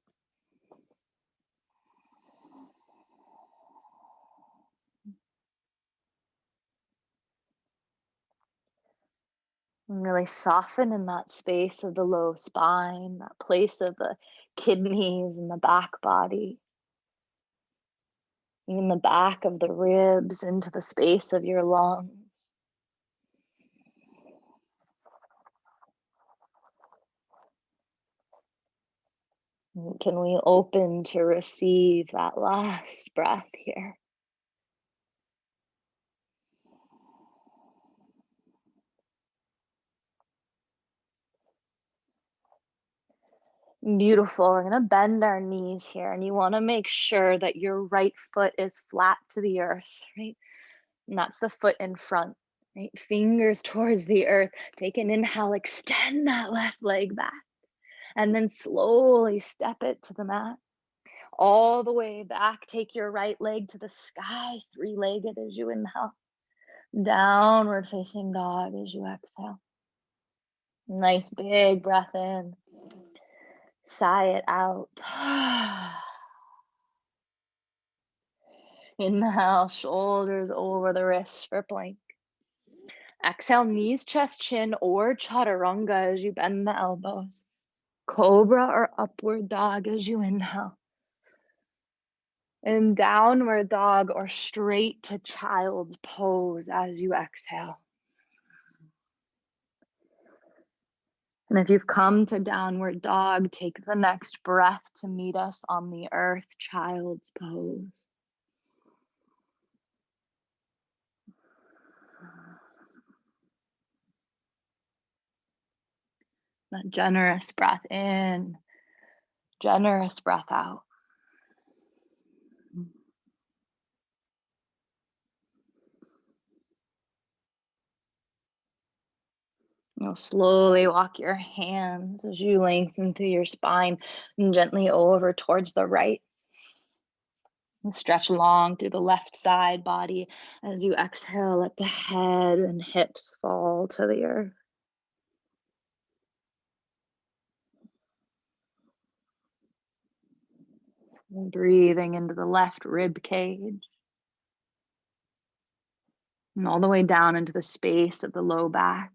And really soften in that space of the low spine, that place of the kidneys and the back body, even the back of the ribs into the space of your lungs. Can we open to receive that last breath here? Beautiful. We're going to bend our knees here, and you want to make sure that your right foot is flat to the earth, right? And that's the foot in front, right? Fingers towards the earth. Take an inhale, extend that left leg back, and then slowly step it to the mat. All the way back, take your right leg to the sky, three-legged as you inhale. Downward facing dog as you exhale. Nice big breath in. Sigh it out. Inhale, shoulders over the wrists for plank. Exhale, knees, chest, chin, or chaturanga as you bend the elbows. Cobra or upward dog as you inhale. And downward dog or straight to child's pose as you exhale. And if you've come to downward dog, take the next breath to meet us on the earth, child's pose. That generous breath in, generous breath out. You'll slowly walk your hands as you lengthen through your spine and gently over towards the right. And stretch long through the left side body as you exhale, let the head and hips fall to the earth. And breathing into the left rib cage. And all the way down into the space of the low back.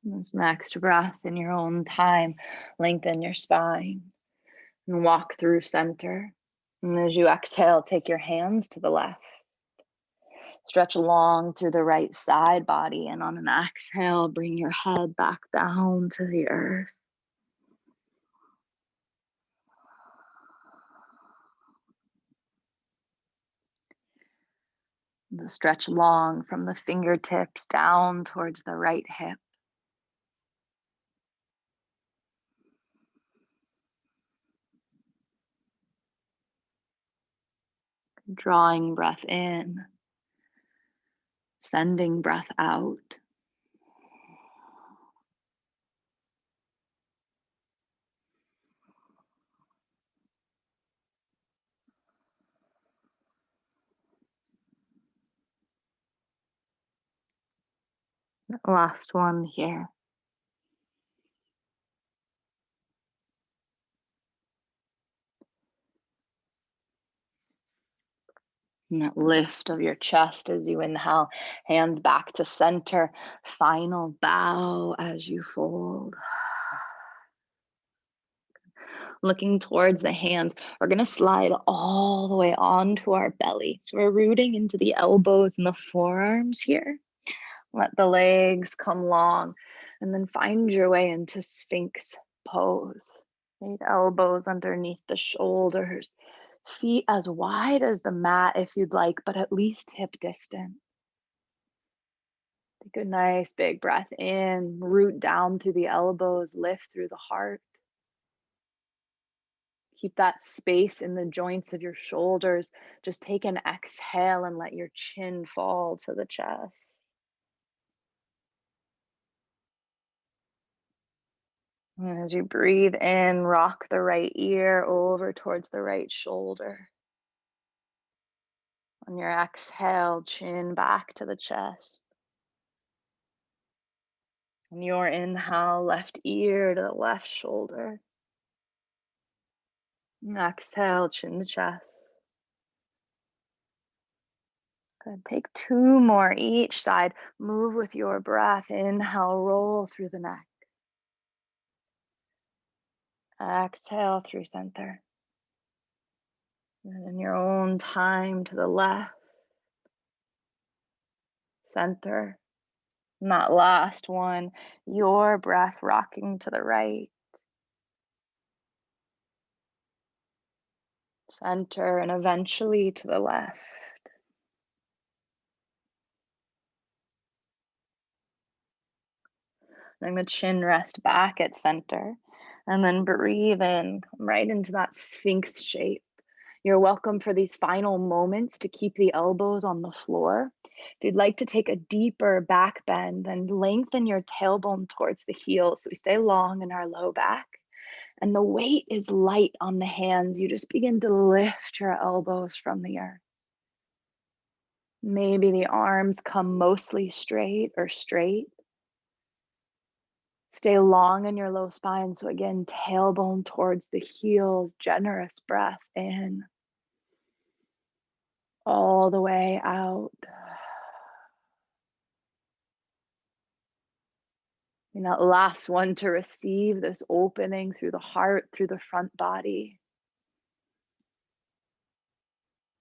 This next breath in your own time, lengthen your spine and walk through center. And as you exhale, take your hands to the left. Stretch long through the right side body, and on an exhale, bring your head back down to the earth. The stretch long from the fingertips down towards the right hip. Drawing breath in, sending breath out. Last one here. And that lift of your chest as you inhale, hands back to center. Final bow as you fold. Looking towards the hands, we're going to slide all the way onto our belly. So we're rooting into the elbows and the forearms here. Let the legs come long and then find your way into Sphinx pose. Right? Elbows underneath the shoulders, feet as wide as the mat if you'd like, but at least hip distance. Take a nice big breath in, root down through the elbows, lift through the heart. Keep that space in the joints of your shoulders. Just take an exhale and let your chin fall to the chest. And as you breathe in, rock the right ear over towards the right shoulder. On your exhale, chin back to the chest. On your inhale, left ear to the left shoulder. And exhale, chin to chest. Good. Take two more each side. Move with your breath. Inhale, roll through the neck. Exhale through center. And in your own time to the left, center. And that last one, your breath rocking to the right, center, and eventually to the left. Letting the chin rest back at center. And then breathe in, come right into that Sphinx shape. You're welcome for these final moments to keep the elbows on the floor. If you'd like to take a deeper back bend, then lengthen your tailbone towards the heel so we stay long in our low back. And the weight is light on the hands. You just begin to lift your elbows from the earth. Maybe the arms come mostly straight or straight. Stay long in your low spine. So again, tailbone towards the heels, generous breath in, all the way out. And that last one to receive this opening through the heart, through the front body.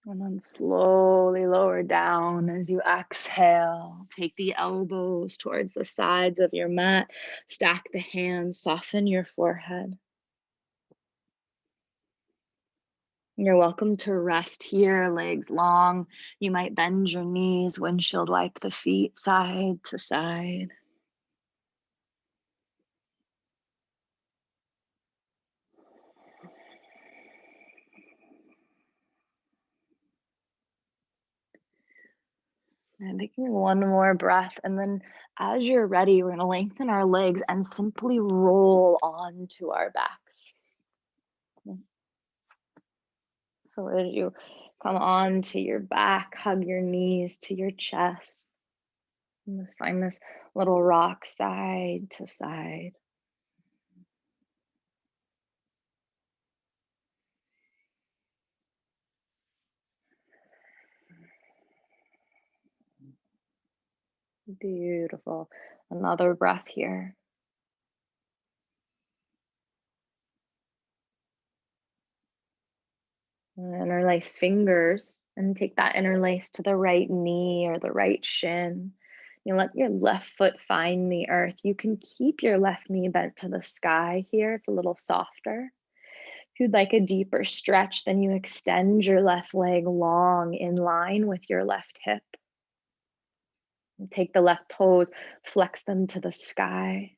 And then slowly lower down as you exhale. Take the elbows towards the sides of your mat. Stack the hands, soften your forehead. You're welcome to rest here, legs long. You might bend your knees, windshield wipe the feet side to side. And taking one more breath. And then as you're ready, we're going to lengthen our legs and simply roll onto our backs. So as you come on to your back, hug your knees to your chest. And let's find this little rock side to side. Beautiful. Another breath here. Interlace fingers and take that interlace to the right knee or the right shin. You let your left foot find the earth. You can keep your left knee bent to the sky here. It's a little softer. If you'd like a deeper stretch, then you extend your left leg long in line with your left hip. And take the left toes, flex them to the sky.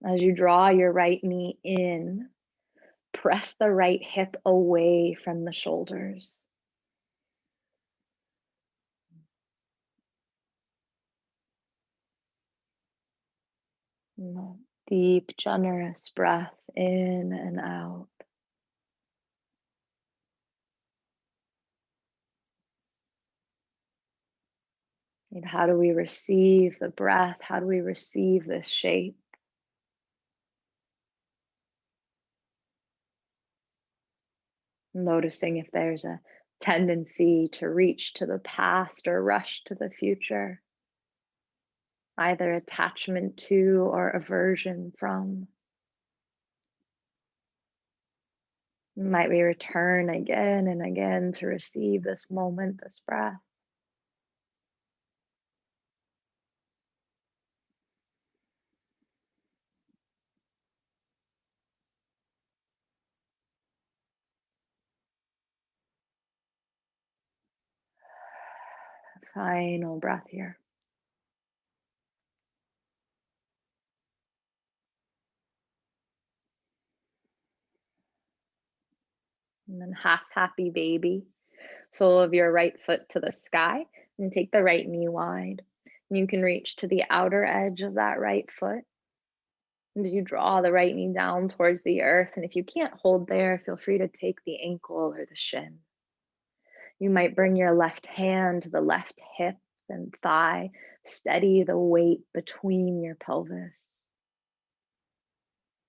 As you draw your right knee in, press the right hip away from the shoulders. Deep, generous breath in and out. And how do we receive the breath? How do we receive this shape? Noticing if there's a tendency to reach to the past or rush to the future, either attachment to or aversion from. Might we return again and again to receive this moment, this breath? Final breath here. then half happy baby. Sole of your right foot to the sky and take the right knee wide. You can reach to the outer edge of that right foot. And you draw the right knee down towards the earth. And if you can't hold there, feel free to take the ankle or the shin. You might bring your left hand to the left hip and thigh. Steady the weight between your pelvis,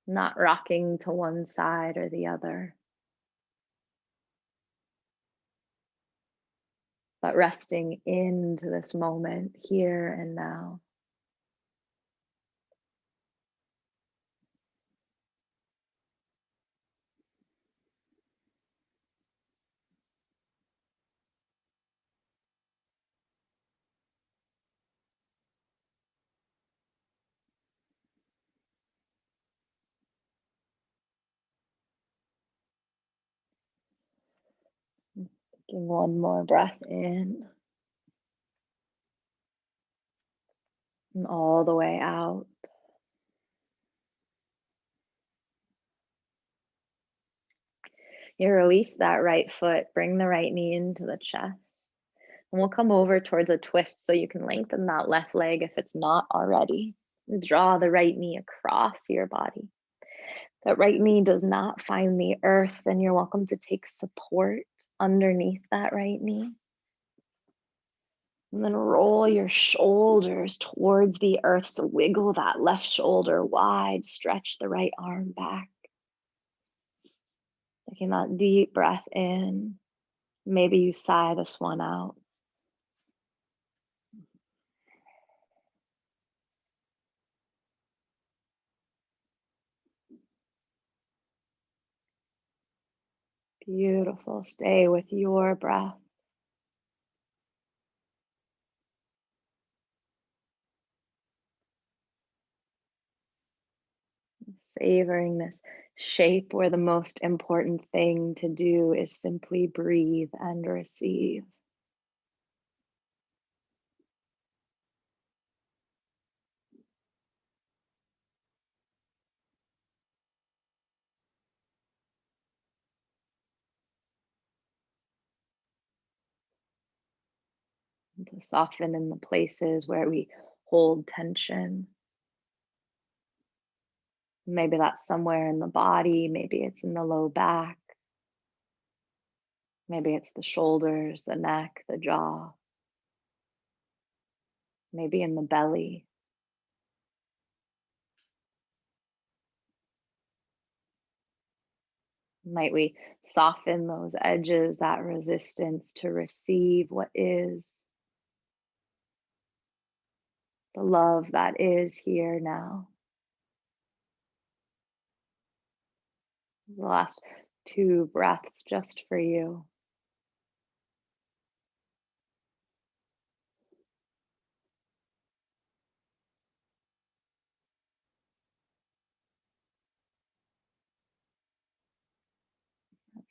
not rocking to one side or the other, but resting into this moment here and now. Taking one more breath in and all the way out. You release that right foot, bring the right knee into the chest, and we'll come over towards a twist so you can lengthen that left leg if it's not already. Draw the right knee across your body. That right knee does not find the earth, then you're welcome to take support underneath that right knee. And then roll your shoulders towards the earth. So wiggle that left shoulder wide, stretch the right arm back. Taking that deep breath in. Maybe you sigh this one out. Beautiful. Stay with your breath. Savoring this shape where the most important thing to do is simply breathe and receive. And to soften in the places where we hold tension. Maybe that's somewhere in the body, maybe it's in the low back, maybe it's the shoulders, the neck, the jaw, maybe in the belly. Might we soften those edges, that resistance to receive what is, the love that is here now. The last 2 breaths just for you.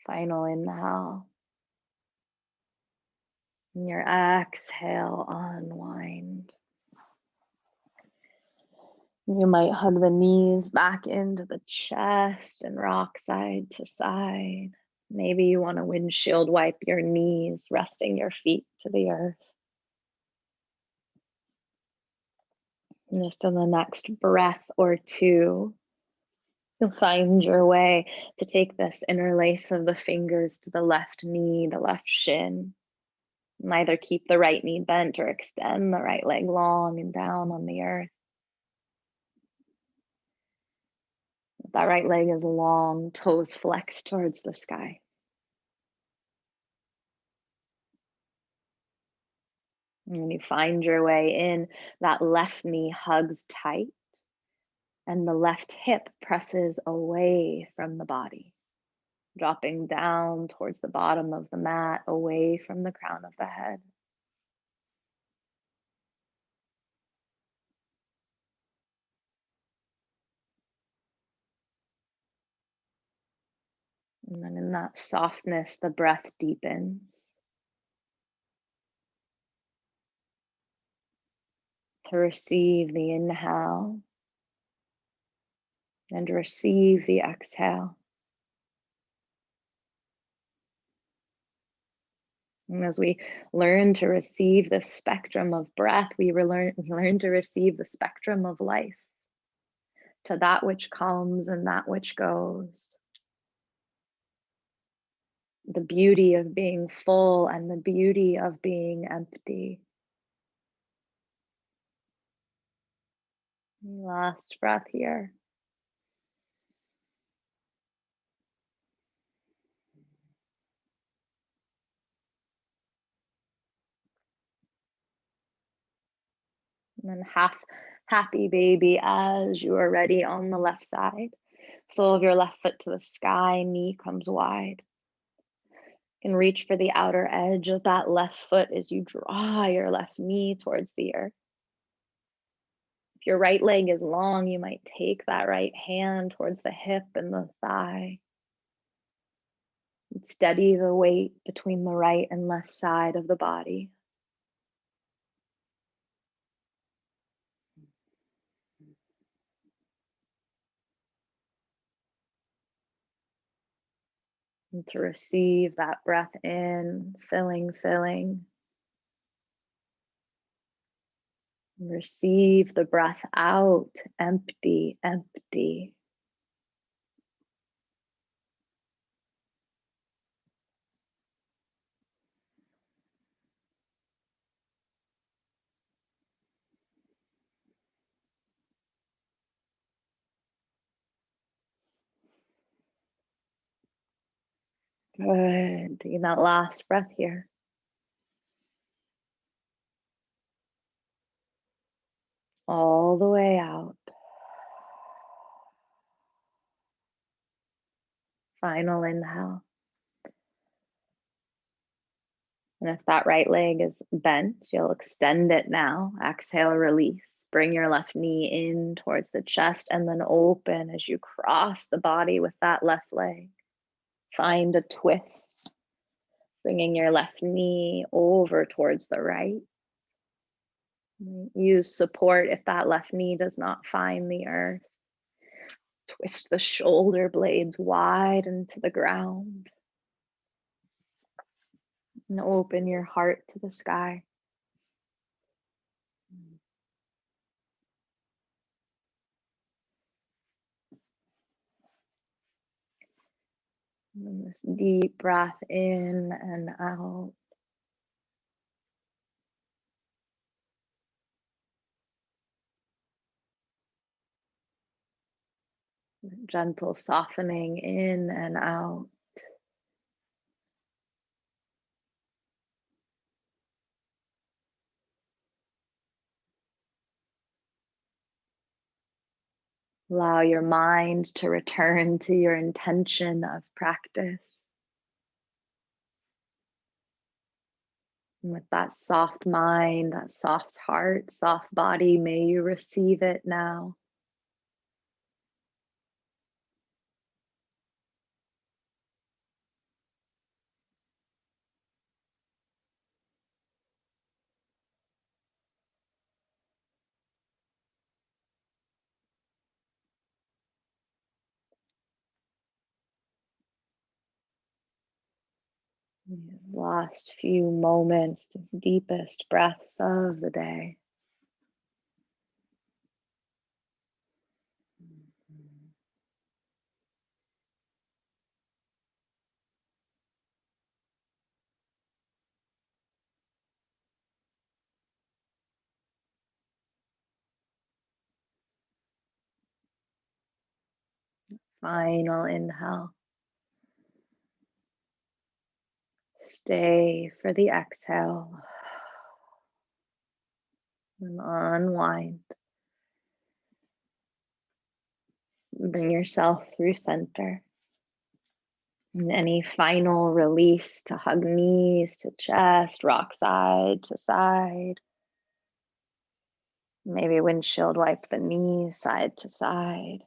Final inhale. And your exhale, unwind. You might hug the knees back into the chest and rock side to side. Maybe you want to windshield wipe your knees, resting your feet to the earth. And just in the next breath or two, you'll find your way to take this interlace of the fingers to the left knee, the left shin. And either keep the right knee bent or extend the right leg long and down on the earth. If that right leg is long, toes flexed towards the sky. And when you find your way in, that left knee hugs tight and the left hip presses away from the body, dropping down towards the bottom of the mat, away from the crown of the head. And then in that softness, the breath deepens. To receive the inhale and receive the exhale. And as we learn to receive the spectrum of breath, we learn to receive the spectrum of life, to that which comes and that which goes. The beauty of being full and the beauty of being empty. Last breath here. And then half happy baby as you are ready on the left side. Sole of your left foot to the sky, knee comes wide. You can reach for the outer edge of that left foot as you draw your left knee towards the earth. If your right leg is long, you might take that right hand towards the hip and the thigh. And steady the weight between the right and left side of the body. And to receive that breath in, filling, filling. And receive the breath out, empty, empty. Good. Taking that last breath here. All the way out. Final inhale. And if that right leg is bent, you'll extend it now. Exhale, release. Bring your left knee in towards the chest and then open as you cross the body with that left leg. Find a twist, bringing your left knee over towards the right. Use support if that left knee does not find the earth. Twist the shoulder blades wide into the ground. And open your heart to the sky. And this deep breath in and out. Gentle softening in and out. Allow your mind to return to your intention of practice. And with that soft mind, that soft heart, soft body, may you receive it now. Last few moments, the deepest breaths of the day. Final inhale. Stay for the exhale. And unwind. Bring yourself through center. And any final release to hug knees to chest, rock side to side. Maybe windshield wipe the knees side to side.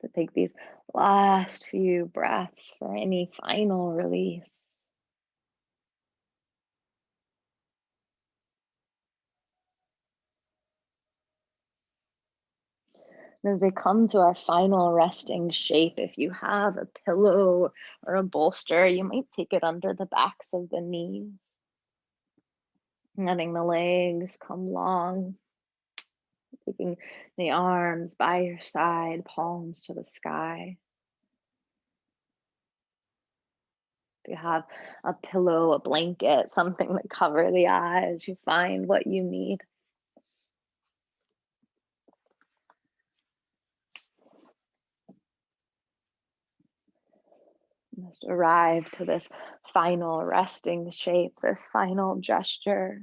To take these last few breaths for any final release. As we come to our final resting shape, if you have a pillow or a bolster, you might take it under the backs of the knees, letting the legs come long, taking the arms by your side, palms to the sky. If you have a pillow, a blanket, something to cover the eyes, you find what you need. Just arrive to this final resting shape, this final gesture.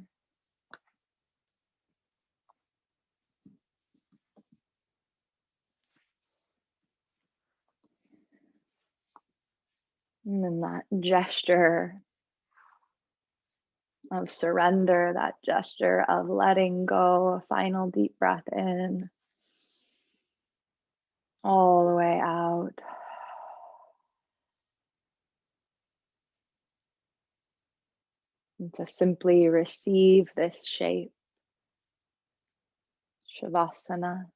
And then that gesture of surrender, that gesture of letting go, a final deep breath in, all the way out. And to simply receive this shape, Shavasana.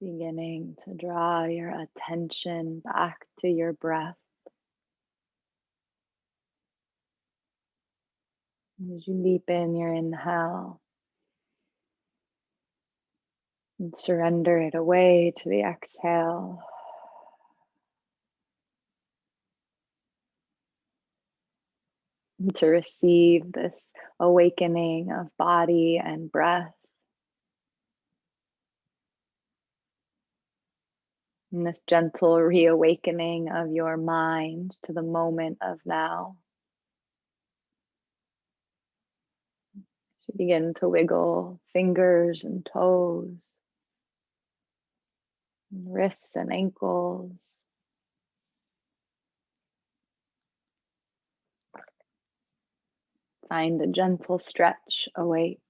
Beginning to draw your attention back to your breath. As you deepen your inhale and surrender it away to the exhale. And to receive this awakening of body and breath. And this gentle reawakening of your mind to the moment of now. You begin to wiggle fingers and toes, and wrists and ankles. Find a gentle stretch awake.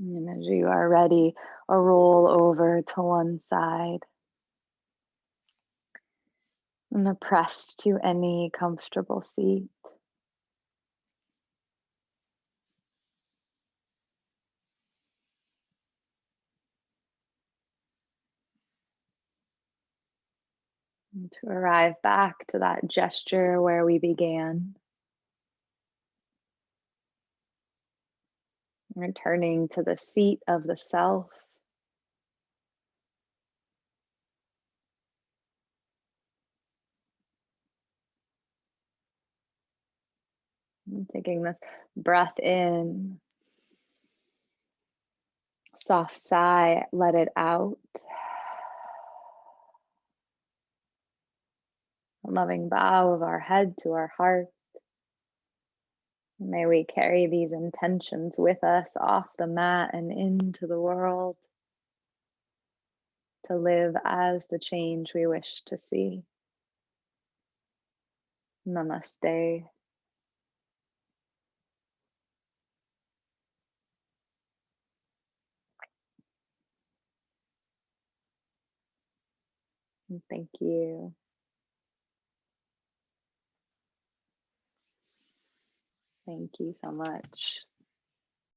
And as you are ready, a roll over to one side and a press to any comfortable seat. And to arrive back to that gesture where we began, returning to the seat of the self. And taking this breath in, soft sigh, let it out. A loving bow of our head to our heart. May we carry these intentions with us off the mat and into the world to live as the change we wish to see. Namaste. And thank you. Thank you so much.